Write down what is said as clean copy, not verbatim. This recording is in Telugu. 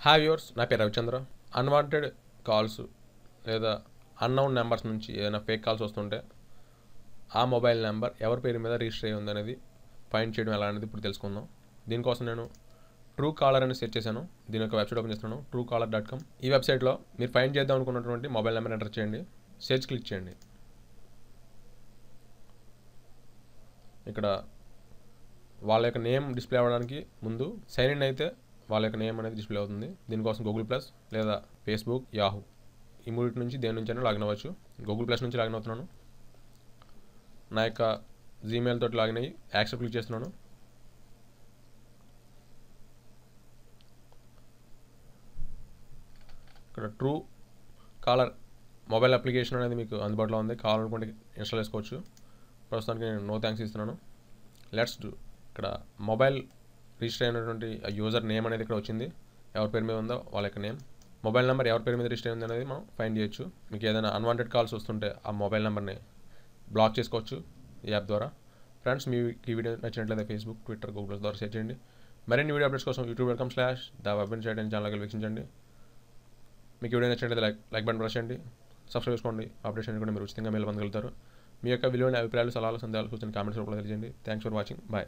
హాయ్ వ్యూవర్స్, నా పేరు రవిచంద్ర. అన్వాంటెడ్ కాల్స్ లేదా అన్నౌన్ నెంబర్స్ నుంచి ఏదైనా ఫేక్ కాల్స్ వస్తుంటే ఆ మొబైల్ నెంబర్ ఎవరి పేరు మీద రిజిస్టర్ అయ్యి ఉందనేది ఫైండ్ చేయడం ఎలా అనేది ఇప్పుడు తెలుసుకుందాం. దీనికోసం నేను ట్రూ కాలర్ అని సెర్చ్ చేశాను. దీని యొక్క వెబ్సైట్ ఓపెన్ చేస్తున్నాను, truecaller.com. ఈ వెబ్సైట్లో మీరు ఫైండ్ చేద్దాం అనుకున్నటువంటి మొబైల్ నెంబర్ ఎంటర్ చేయండి, సెర్చ్ క్లిక్ చేయండి. ఇక్కడ వాళ్ళ యొక్క నేమ్ డిస్ప్లే అవ్వడానికి ముందు సైన్ ఇన్ అయితే వాళ్ళ యొక్క నేమ్ అనేది డిస్ప్లే అవుతుంది. దీనికోసం గూగుల్ ప్లస్ లేదా ఫేస్బుక్, యాహూ ఈ మూడింటి నుంచి దేని నుంచి అయినా లాగిన్ అవ్వచ్చు. గూగుల్ ప్లస్ నుంచి లాగిన్ అవుతున్నాను. నా యొక్క జీమెయిల్ తోటి లాగిన్ అయ్యి యాక్సెప్ట్ క్లిక్ చేస్తున్నాను. ఇక్కడ ట్రూ కాలర్ మొబైల్ అప్లికేషన్ అనేది మీకు అందుబాటులో ఉంది. కావాలనుకుంటే ఇన్స్టాల్ చేసుకోవచ్చు. ప్రస్తుతానికి నేను నో థ్యాంక్స్ ఇస్తున్నాను. Let's do. ఇక్కడ మొబైల్ రిజిస్టర్ అయినటువంటి యూజర్ నేమ్ అనేది ఇక్కడ వచ్చింది. ఎవరి పేరు మీద ఉందో వాళ్ళ యొక్క నేమ్, మొబైల్ నెంబర్ ఎవరి పేరు మీద రిజిస్టర్ అయింది అనేది మనం ఫైండ్ చేయొచ్చు. మీకు ఏదైనా అన్వాంటెడ్ కాల్స్ వస్తుంటే ఆ మొబైల్ నెంబర్ని బ్లాక్ చేసుకోవచ్చు ఈ యాప్ ద్వారా. ఫ్రెండ్స్, మీ ఈ వీడియో నచ్చినట్లయితే ఫేస్బుక్, ట్విట్టర్, గూగుల్ ద్వారా షేర్ చేయండి. మరిన్ని వీడియో అప్డేట్స్ కోసం youtube.com/thewebinside ఛానల్కి వీక్షించండి. మీకు వీడియో నచ్చినట్లయితే లైక్ బటన్ ప్రెస్ చేయండి, సబ్స్క్రైబ్ చేసుకోండి. అప్డేట్స్ కూడా మీరు ఉచితంగా మెయిల్ పొందగలుగుతారు. మీ యొక్క విలువైన అభిప్రాయాలు, సలహాలు, సందేహాలు, సూచన కామెంట్స్ రూపంలో తెలియజేయండి. Thanks for watching. బాయ్.